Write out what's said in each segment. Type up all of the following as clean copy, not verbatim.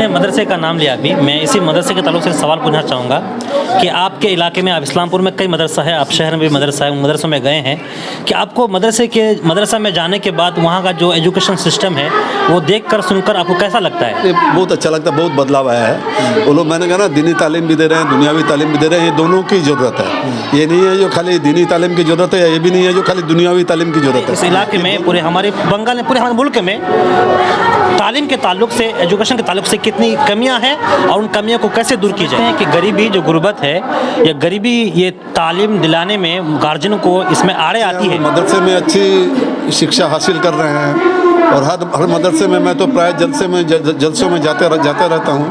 आपने मदरसे का नाम लिया अभी, मैं इसी मदरसे के ताल्लुक से सवाल पूछना चाहूँगा कि आपके इलाके में, आप इस्लामपुर में कई मदरसा है, आप शहर में भी मदरसा है, मदरसों में गए हैं कि आपको मदरसा में जाने के बाद वहाँ का जो एजुकेशन सिस्टम है वो देखकर सुनकर आपको कैसा लगता है? ये बहुत अच्छा लगता है, बहुत बदलाव आया है। वो लोग, मैंने कहा ना, दीनी तालीम भी दे रहे हैं, दुनियावी तालीम भी दे रहे हैं। ये दोनों की ज़रूरत है। ये नहीं है जो खाली दीनी तालीम की ज़रूरत है, या ये भी नहीं है जो खाली दुनियावी तालीम की ज़रूरत है। इस इलाके में, पूरे हमारे बंगाल में, पूरे हमारे मुल्क में तालीम के ताल्लुक से, एजुकेशन के ताल्लुक से कितनी कमियां हैं और उन कमियों को कैसे दूर की जाए कि गरीबी जो गुर्बत है या गरीबी ये तालीम दिलाने में गार्जियन को इसमें आड़े आती है। मदरसे में अच्छी शिक्षा हासिल कर रहे हैं और हर मदरसे में, मैं तो प्राय जलसों में जाते रहता हूँ।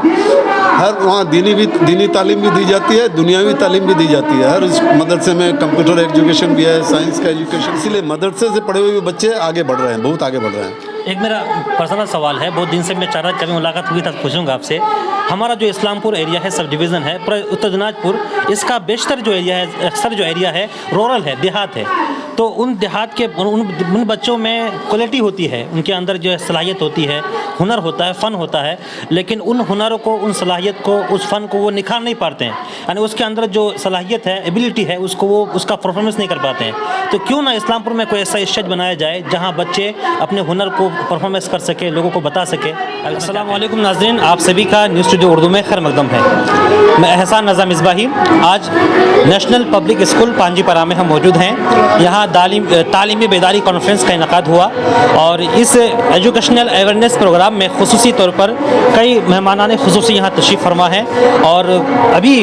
हर वहाँ दीनी तालीम भी दी जाती है, दुनियावी तालीम भी दी जाती है। हर मदरसे में कंप्यूटर एजुकेशन भी है, साइंस का एजुकेशन। इसलिए मदरसे से पढ़े हुए बच्चे आगे बढ़ रहे हैं, बहुत आगे बढ़ रहे हैं। एक मेरा पर्सनल सवाल है, बहुत दिन से मैं चाह रहा, कभी मुलाकात हुई था तो पूछूंगा आपसे। हमारा जो इस्लामपुर एरिया है, सब डिवीज़न है, पूरा उत्तर दिनाजपुर, इसका बेशतर जो एरिया है, अक्सर जो एरिया है रूरल है, देहात है। तो उन देहात के उन बच्चों में क्वालिटी होती है, उनके अंदर जो सलाहियत होती है, हुनर होता है, फ़न होता है, लेकिन उन हुनरों को, उन सलाहियत को, उस फ़न को वो निखार नहीं पाते हैं। यानी उसके अंदर जो सलाहियत है, एबिलिटी है, उसको वो उसका परफॉर्मेंस नहीं कर पाते हैं। तो क्यों ना इस्लामपुर में कोई ऐसा स्टेज बनाया जाए जहाँ बच्चे अपने हुनर को परफॉर्मेंस कर सके, लोगों को बता सके। अस्सलाम वालेकुम नाज़रीन, आप सभी का न्यूज़ स्टूडियो उर्दू में खैर मकदम है। मैं एहसान रज़ा मिसबाही। आज नेशनल पब्लिक स्कूल पांजीपरा में हम मौजूद हैं। यहाँ तालीमी बेदारी कॉन्फ्रेंस का इनकाद हुआ और इस एजुकेशनल अवेयरनेस प्रोग्राम में खुसूसी तौर पर कई मेहमानान खुसूसी यहाँ तशरीफ़ फरमा है और अभी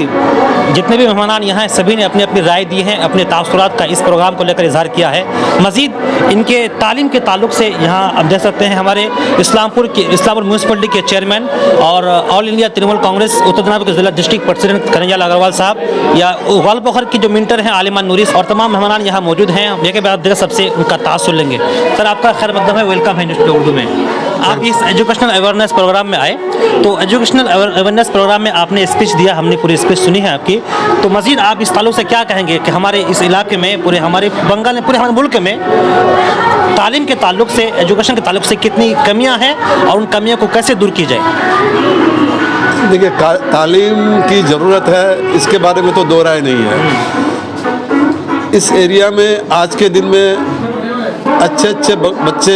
जितने भी मेहमान यहाँ हैं सभी ने अपनी अपनी राय दी है, अपने तासुरात का इस प्रोग्राम को लेकर इजहार किया है। मज़ीद इनके तालीम के ताल्लुक से यहाँ आप देख सकते हैं हमारे इस्लामपुर म्यूनसिपलिटी के चेयरमैन और ऑल इंडिया तृणमूल कांग्रेस उत्तर दिनाजपुर के जिला डिस्ट्रिक्ट प्रेसिडेंट कन्हैयालाल अग्रवाल साहब, या ग्वालपोखर की जो मिंटर हैं आलिमान नूरी, और तमाम मेहमान यहाँ मौजूद हैं। देखे बाद सबसे उनका तासुर लेंगे। सर, आपका खैर मकदम है, वेलकम है न्यूज़ उर्दू में। आप इस एजुकेशनल अवेयरनेस प्रोग्राम में आए, तो एजुकेशनल अवेयरनेस प्रोग्राम में आपने स्पीच दिया, हमने पूरी स्पीच सुनी है आपकी। तो मज़ीद आप इस ताल्लुक से क्या कहेंगे कि हमारे इस इलाके में, पूरे हमारे बंगाल में, पूरे हमारे मुल्क में तालीम के ताल्लुक से, एजुकेशन के ताल्लुक से कितनी कमियां हैं और उन कमियों को कैसे दूर की जाए? देखिए, तालीम की ज़रूरत है, इसके बारे में तो दो राय नहीं है। इस एरिया में आज के दिन में अच्छे बच्चे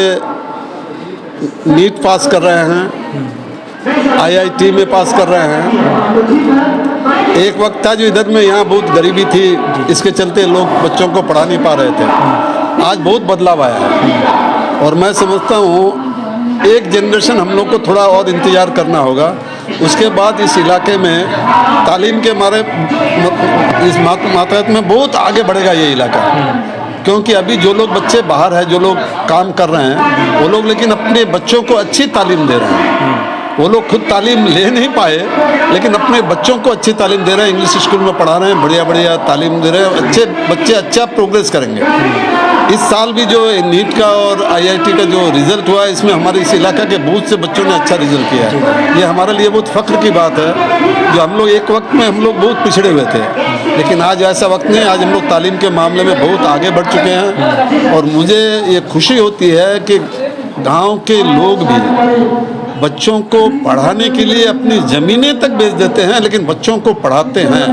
नीट पास कर रहे हैं, IIT में पास कर रहे हैं। एक वक्त था जो इधर में यहाँ बहुत गरीबी थी, इसके चलते लोग बच्चों को पढ़ा नहीं पा रहे थे। आज बहुत बदलाव आया है और मैं समझता हूँ एक जनरेशन हम लोग को थोड़ा और इंतज़ार करना होगा। उसके बाद इस इलाके में तालीम के मारे इस मातहत में बहुत आगे बढ़ेगा ये इलाका, क्योंकि अभी जो लोग बच्चे बाहर हैं, जो लोग काम कर रहे हैं, वो लोग लेकिन अपने बच्चों को अच्छी तालीम दे रहे हैं। वो लोग खुद तालीम ले नहीं पाए, लेकिन अपने बच्चों को अच्छी तालीम दे रहे हैं, इंग्लिश स्कूल में पढ़ा रहे हैं, बढ़िया तालीम दे रहे हैं। अच्छे बच्चे अच्छा प्रोग्रेस करेंगे। इस साल भी जो नीट का और IIT का जो रिज़ल्ट हुआ है, इसमें हमारे इस इलाका के बहुत से बच्चों ने अच्छा रिज़ल्ट किया है। ये हमारे लिए बहुत फ़ख्र की बात है। जो हम लोग एक वक्त में हम लोग बहुत पिछड़े हुए थे, लेकिन आज ऐसा वक्त नहीं, आज हम लोग तालीम के मामले में बहुत आगे बढ़ चुके हैं। और मुझे ये खुशी होती है कि गाँव के लोग भी बच्चों को पढ़ाने के लिए अपनी ज़मीनें तक बेच देते हैं, लेकिन बच्चों को पढ़ाते हैं।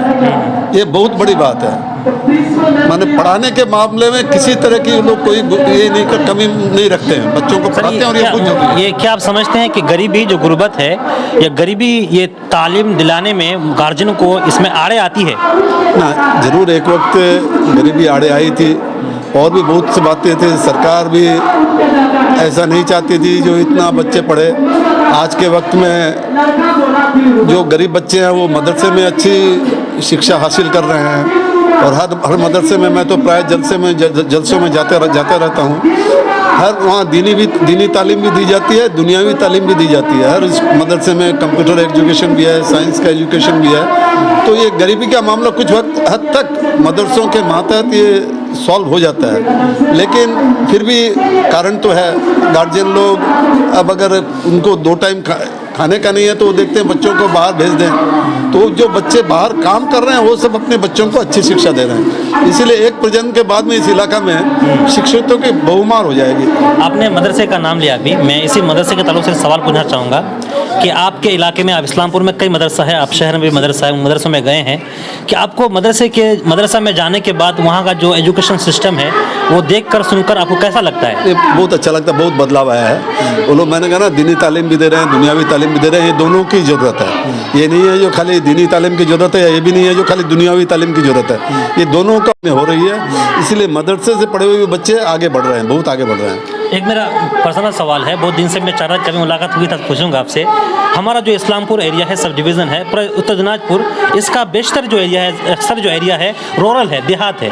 ये बहुत बड़ी बात है। माने पढ़ाने के मामले में किसी तरह की लोग कोई ये नहीं कर कमी नहीं रखते हैं, बच्चों को पढ़ाते हैं। और ये बहुत जरूरी है। ये क्या आप समझते हैं कि गरीबी जो गुर्बत है या गरीबी ये तालीम दिलाने में गार्जियन को इसमें आड़े आती है? ना, ज़रूर एक वक्त गरीबी आड़े आई थी और भी बहुत सी बातें थी। सरकार भी ऐसा नहीं चाहती थी जो इतना बच्चे पढ़े। आज के वक्त में जो गरीब बच्चे हैं वो मदरसे में अच्छी शिक्षा हासिल कर रहे हैं और हर मदरसे में, मैं तो प्राय जलसों में जाते रहता हूँ। हर वहाँ दीनी तालीम भी दी जाती है, दुनियावी तालीम भी दी जाती है। हर मदरसे में कंप्यूटर एजुकेशन भी है, साइंस का एजुकेशन भी है। तो ये गरीबी का मामला कुछ हद तक मदरसों के मातहत ये सॉल्व हो जाता है, लेकिन फिर भी कारण तो है। गार्जियन लोग अब अगर उनको 2 टाइम खाने का नहीं है तो वो देखते हैं बच्चों को बाहर भेज दें। तो जो बच्चे बाहर काम कर रहे हैं वो सब अपने बच्चों को अच्छी शिक्षा दे रहे हैं। इसीलिए एक प्रजन्म के बाद में इस इलाका में शिक्षितों की बहुमार हो जाएगी। आपने मदरसे का नाम लिया अभी, मैं इसी मदरसे के ताल्लुक से सवाल पूछना चाहूँगा कि आपके इलाके में, आप इस्लामपुर में कई मदरसा है, आप शहर में भी मदरसा है, उन मदरसों में गए हैं कि आपको मदरसा में जाने के बाद वहाँ का जो एजुकेशन सिस्टम है वो देखकर सुनकर आपको कैसा लगता है? ये बहुत अच्छा लगता है, बहुत बदलाव आया है। वो लोग, मैंने कहा ना, दीनी तालीम भी दे रहे हैं, दुनियावी तालीम भी दे रहे हैं। ये दोनों की ज़रूरत है। ये नहीं है जो खाली दीनी तालीम की ज़रूरत है, ये भी नहीं है जो खाली दुनियावी तालीम की ज़रूरत है। ये दोनों का हो रही है, इसलिए मदरसे से पढ़े हुए बच्चे आगे बढ़ रहे हैं, बहुत आगे बढ़ रहे हैं। एक मेरा पर्सनल सवाल है, बहुत दिन से मैं चाह रहा, कभी मुलाकात हुई था तो पूछूंगा आपसे। हमारा जो इस्लामपुर एरिया है, सब डिवीज़न है, पूरा उत्तर दिनाजपुर, इसका बेशतर जो एरिया है, अक्सर जो एरिया है रूरल है, देहात है।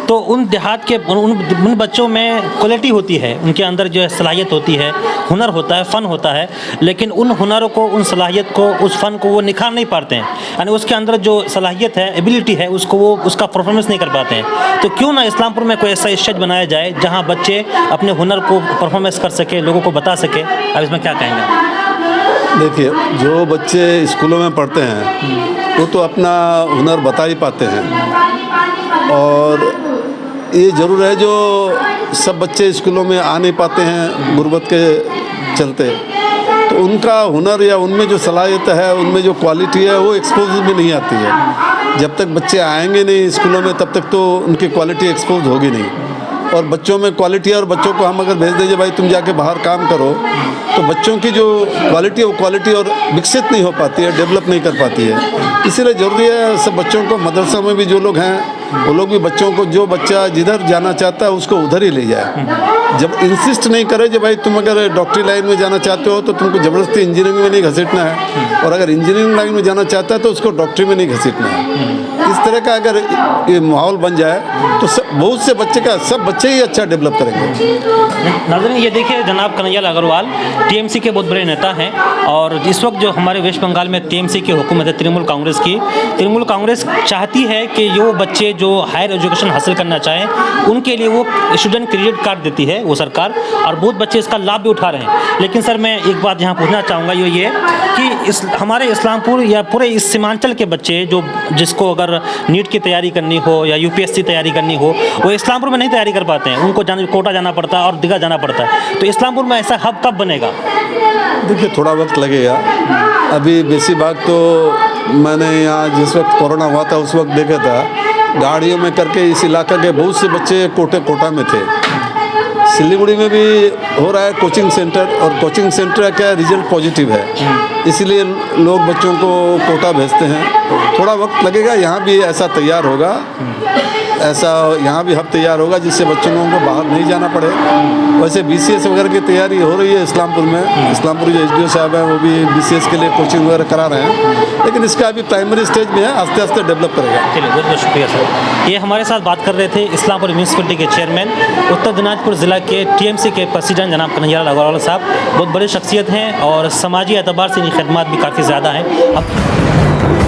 तो उन देहात के उन बच्चों में क्वालिटी होती है, उनके अंदर जो सलाहियत होती है, हुनर होता है, फ़न होता है, लेकिन उन हुनरों को, उन सलाहियत को, उस फ़न को वो निखार नहीं पाते हैं। यानी उसके अंदर जो सलाहियत है, एबिलिटी है, उसको वो उसका परफॉर्मेंस नहीं कर पाते हैं। तो क्यों ना इस्लामपुर में कोई ऐसा स्टेज बनाया जाए जहाँ बच्चे अपने हुनर को परफॉर्मेंस कर सके, लोगों को बता सके। अब इसमें क्या कहेंगे? देखिए, जो बच्चे स्कूलों में पढ़ते हैं वो तो अपना हुनर बता ही पाते हैं, और ये ज़रूर है जो सब बच्चे स्कूलों में आ नहीं पाते हैं गुर्बत के चलते, तो उनका हुनर या उनमें जो सलाहियत है, उनमें जो क्वालिटी है, वो एक्सपोज में नहीं आती है। जब तक बच्चे आएंगे नहीं स्कूलों में, तब तक तो उनकी क्वालिटी एक्सपोज होगी नहीं। और बच्चों में क्वालिटी है, और बच्चों को हम अगर भेज देंगे भाई तुम जाके बाहर काम करो, तो बच्चों की जो क्वालिटी है वो क्वालिटी और विकसित नहीं हो पाती है, डेवलप नहीं कर पाती है। इसीलिए ज़रूरी है सब बच्चों को, मदरसा में भी जो लोग हैं वो लोग भी बच्चों को, जो बच्चा जिधर जाना चाहता है उसको उधर ही ले जाए। जब इंसिस्ट नहीं करे कि भाई तुम अगर डॉक्टरी लाइन में जाना चाहते हो तो तुमको ज़बरदस्ती इंजीनियरिंग में नहीं घसीटना है, और अगर इंजीनियरिंग लाइन में जाना चाहता है तो उसको डॉक्टरी में नहीं घसीटना है। इस तरह का अगर ये माहौल बन जाए तो बहुत से सब बच्चे ही अच्छा डेवलप करेंगे। नाज़रीन, ये देखिए जनाब कन्हैया लाल अग्रवाल टीएमसी के बहुत बड़े नेता हैं, और इस वक्त जो हमारे वेस्ट बंगाल में टीएमसी की हुकूमत है, तृणमूल कांग्रेस की, तृणमूल कांग्रेस चाहती है कि जो बच्चे जो हायर एजुकेशन हासिल करना चाहें उनके लिए वो स्टूडेंट क्रेडिट कार्ड देती है वो सरकार, और बहुत बच्चे इसका लाभ भी उठा रहे हैं। लेकिन सर, मैं एक बात यहाँ पूछना चाहूँगा, ये कि हमारे इस्लामपुर या पूरे इस सीमांचल के बच्चे जिसको अगर नीट की तैयारी करनी हो या यूपीएससी तैयारी करनी हो, वो इस्लामपुर में नहीं तैयारी कर पाते हैं, उनको कोटा जाना पड़ता है और दीघा जाना पड़ता है। तो इस्लामपुर में ऐसा हब कब बनेगा? देखिए, थोड़ा वक्त लगेगा। अभी बेसी बात तो मैंने यहाँ जिस वक्त कोरोना हुआ था उस वक्त देखा था, गाड़ियों में करके इस इलाका के बहुत से बच्चे कोटा में थे। सिलीगुड़ी में भी हो रहा है कोचिंग सेंटर, और कोचिंग सेंटर का रिजल्ट पॉजिटिव है, इसलिए लोग बच्चों को कोटा भेजते हैं। थोड़ा वक्त लगेगा, यहाँ भी ऐसा तैयार होगा, ऐसा यहाँ भी हब तैयार होगा जिससे बच्चों को बाहर नहीं जाना पड़े। वैसे BCS वगैरह की तैयारी हो रही है इस्लामपुर में। इस्लामपुर जो SDO साहब हैं वो भी BCS के लिए कोचिंग वगैरह करा रहे हैं, लेकिन इसका अभी प्राइमरी स्टेज में है, आस्ते आस्ते डेवलप करेगा। चलिए, बहुत बहुत शुक्रिया सर। ये हमारे साथ बात कर रहे थे इस्लामपुर म्यूनसिपलिटी के चेयरमैन, उत्तर दिनाजपुर ज़िला के TMC के प्रेसिडेंट जनाब कन्हैया लाल अग्रवाल साहब। बहुत बड़ी शख्सियत हैं और समाजी एतबार से इनकी खदमात भी काफ़ी ज़्यादा हैं। अब